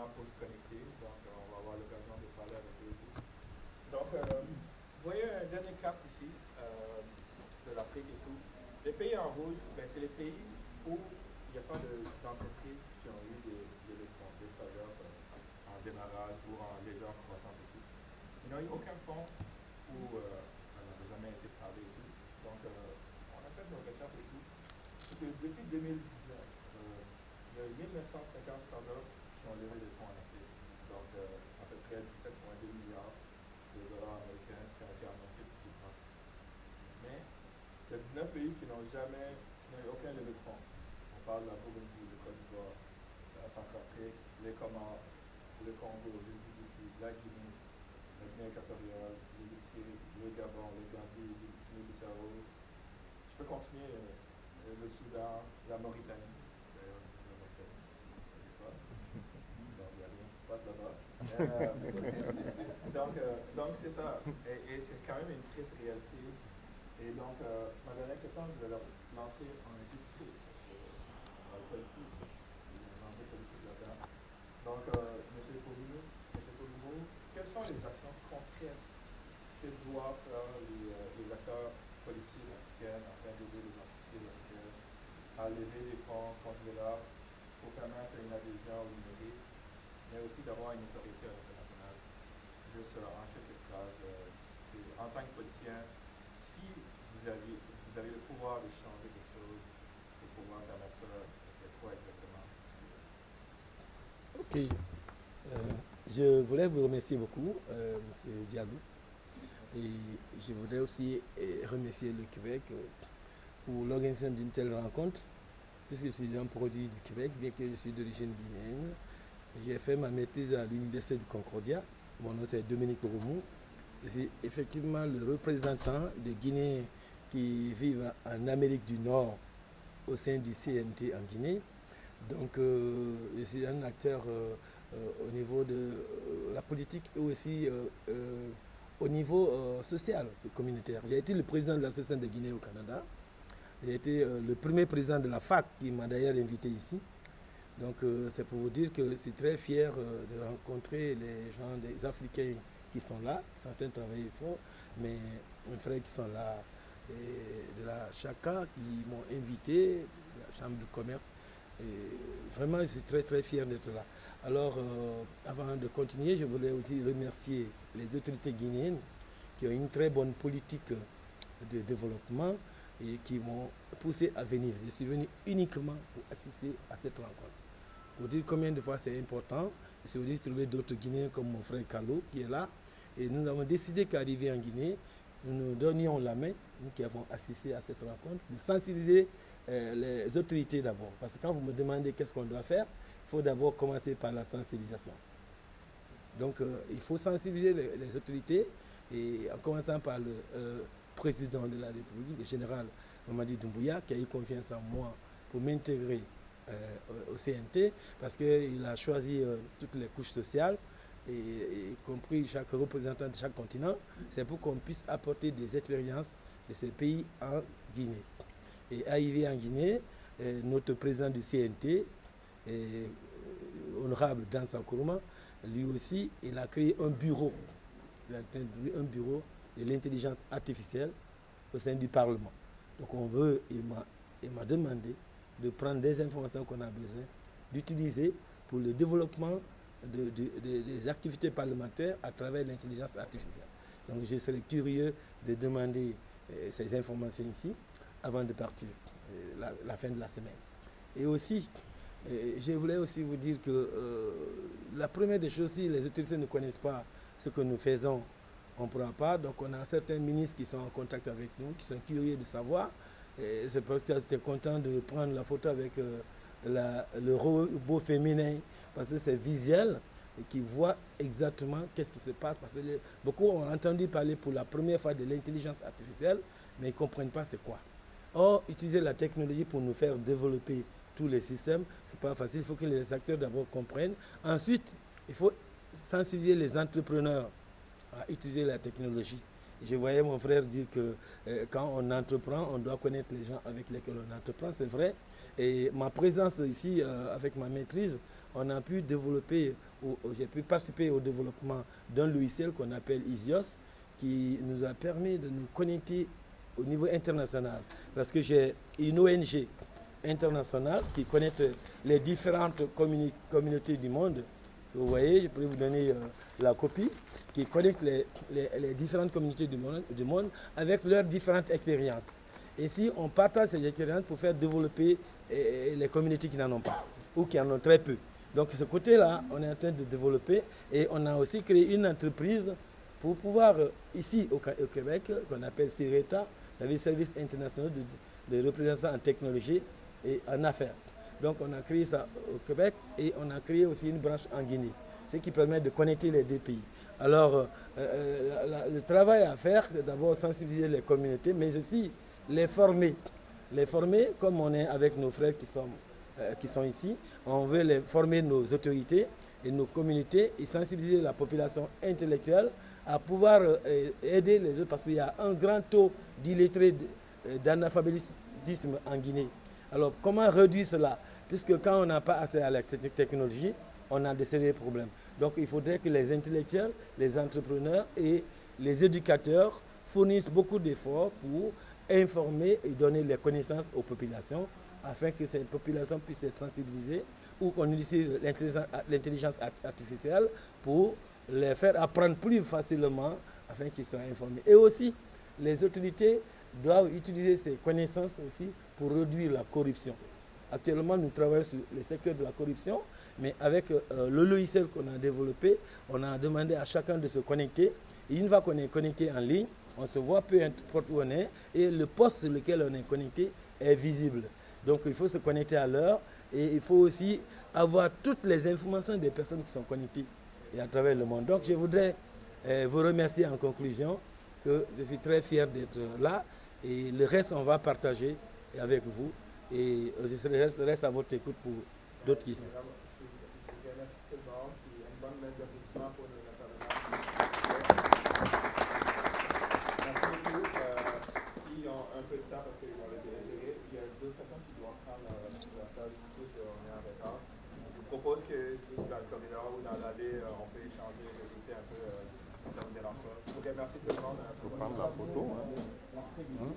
rapidement pour se connecter. Donc, on va avoir l'occasion de parler avec eux. Donc, vous voyez une dernière carte ici de l'Afrique et tout. Les pays en rouge, ben, c'est les pays où il n'y a pas d'entreprises qui ont eu des fonds, des startups en démarrage ou en légère croissance et tout. Il n'y a eu aucun fonds où ça n'a jamais été parlé et tout. Donc, on a fait nos recherches et tout. Depuis 2019, il y a eu 1950 startups qui ont levé des fonds en Afrique. Donc, à peu près 17,2 milliards de dollars américains qui ont été annoncés publiquement. Mais il y a 19 pays qui n'ont eu aucun levé de fonds. On parle de la Burundi, le Côte d'Ivoire, la Centrafrique, les Comores, le Congo, le Djibouti, la Guinée, la Guinée équatoriale, l'Érythrée, le Gabon, le Gambie, le Guinée-Bissau. Je peux continuer le Soudan, la Mauritanie. D'ailleurs, la Mauritanie, je ne savais pas. Donc, il y a rien qui se passe là-bas. Donc c'est ça. Et c'est quand même une triste réalité. Et donc, ma dernière question, je vais la lancer en député. Dans le politique. L'enjeu politique là-dedans. Donc, M. Poulou, quelles sont les actions concrètes que doivent faire les acteurs politiques africains afin d'aider les entreprises africaines à lever des fonds considérables pour permettre une adhésion au numérique, mais aussi d'avoir une autorité internationale? Juste en quelques phrases, en tant que politicien, si vous avez le pouvoir de changer quelque chose, le pouvoir permettre ça, ce serait quoi exactement? Ok. Je voulais vous remercier beaucoup, M. Diallo. Et je voudrais aussi remercier le Québec pour l'organisation d'une telle rencontre, puisque je suis un produit du Québec, bien que je suis d'origine guinéenne. J'ai fait ma maîtrise à l'Université de Concordia. Mon nom c'est Dominique Romou. Je suis effectivement le représentant des Guinéens qui vivent en Amérique du Nord au sein du CNT en Guinée. Donc je suis un acteur au niveau de la politique et aussi au niveau social et communautaire. J'ai été le président de l'Association des Guinéens au Canada. J'ai été le premier président de la FAC qui m'a d'ailleurs invité ici. Donc c'est pour vous dire que je suis très fier de rencontrer les gens, des Africains qui sont là. Certains travaillent fort, mais mes frères qui sont là, et de la Chaka qui m'ont invité, de la Chambre de commerce. Et vraiment, je suis très très fier d'être là. Alors, avant de continuer, je voulais aussi remercier les autorités guinéennes qui ont une très bonne politique de développement et qui m'ont poussé à venir. Je suis venu uniquement pour assister à cette rencontre. Pour dire combien de fois c'est important, je suis aussi trouver d'autres Guinéens comme mon frère Carlo qui est là. Et nous avons décidé qu'arriver en Guinée, nous nous donnions la main, nous qui avons assisté à cette rencontre, pour sensibiliser les autorités d'abord. Parce que quand vous me demandez qu'est-ce qu'on doit faire, il faut d'abord commencer par la sensibilisation. Donc il faut sensibiliser les autorités, et en commençant par le président de la République, le général Mamadi Doumbouya, qui a eu confiance en moi pour m'intégrer au CNT, parce qu'il a choisi toutes les couches sociales, y compris chaque représentant de chaque continent, c'est pour qu'on puisse apporter des expériences de ces pays en Guinée. Et arrivé en Guinée, notre président du CNT, honorable Dansa Nkrumah, lui aussi, il a créé un bureau. Il a introduit un bureau de l'intelligence artificielle au sein du Parlement. Donc on veut, il m'a demandé de prendre des informations qu'on a besoin d'utiliser pour le développement des activités parlementaires à travers l'intelligence artificielle. Donc je serais curieux de demander ces informations ici avant de partir la fin de la semaine. Et aussi, je voulais aussi vous dire que la première des choses, si les autorités ne connaissent pas ce que nous faisons, on ne pourra pas. Donc on a certains ministres qui sont en contact avec nous, qui sont curieux de savoir. C'est parce que j'étais content de prendre la photo avec le robot féminin, parce que c'est visuel et qui voit exactement qu'est-ce qui se passe. Parce que beaucoup ont entendu parler pour la première fois de l'intelligence artificielle, mais ils ne comprennent pas c'est quoi. Or, utiliser la technologie pour nous faire développer tous les systèmes, ce n'est pas facile. Il faut que les acteurs d'abord comprennent. Ensuite, il faut sensibiliser les entrepreneurs à utiliser la technologie. Je voyais mon frère dire que quand on entreprend, on doit connaître les gens avec lesquels on entreprend, c'est vrai. Et ma présence ici, avec ma maîtrise, on a pu développer, j'ai pu participer au développement d'un logiciel qu'on appelle Isios, qui nous a permis de nous connecter au niveau international. Parce que j'ai une ONG internationale qui connecte les différentes communautés du monde. Vous voyez, je peux vous donner la copie, qui connecte les différentes communautés du monde avec leurs différentes expériences. Ici, on partage ces expériences pour faire développer les communautés qui n'en ont pas ou qui en ont très peu. Donc, ce côté-là, on est en train de développer et on a aussi créé une entreprise pour pouvoir, ici au Québec, qu'on appelle CIRETA, le Service international de représentation en technologie et en affaires. Donc, on a créé ça au Québec et on a créé aussi une branche en Guinée, ce qui permet de connecter les deux pays. Alors, le travail à faire, c'est d'abord sensibiliser les communautés, mais aussi les former. Les former, comme on est avec nos frères qui sont ici, on veut les former nos autorités et nos communautés et sensibiliser la population intellectuelle à pouvoir aider les autres, parce qu'il y a un grand taux d'illettrés, d'analphabétisme en Guinée. Alors, comment réduire cela? Puisque quand on n'a pas accès à la technologie, on a de sérieux problèmes. Donc, il faudrait que les intellectuels, les entrepreneurs et les éducateurs fournissent beaucoup d'efforts pour informer et donner les connaissances aux populations afin que ces populations puissent être sensibilisées ou qu'on utilise l'intelligence artificielle pour les faire apprendre plus facilement afin qu'ils soient informés. Et aussi, les autorités doivent utiliser ces connaissances aussi pour réduire la corruption. Actuellement, nous travaillons sur le secteur de la corruption, mais avec le logiciel qu'on a développé, on a demandé à chacun de se connecter. Et une fois qu'on est connecté en ligne, on se voit peu importe où on est et le poste sur lequel on est connecté est visible. Donc il faut se connecter à l'heure et il faut aussi avoir toutes les informations des personnes qui sont connectées et à travers le monde. Donc je voudrais vous remercier en conclusion, que je suis très fier d'être là et le reste on va partager avec vous et je reste à votre écoute pour d'autres questions. Un peu de temps parce qu'on va le serrer. Il y a d'autres personnes qui doivent prendre la salle du coup, on est en retard. Je vous propose que juste dans le corridor ou dans l'allée, on peut échanger, discuter un peu, ça ne me dérange pas. Je vous remercie tout le monde. Pour prendre la photo. Hein.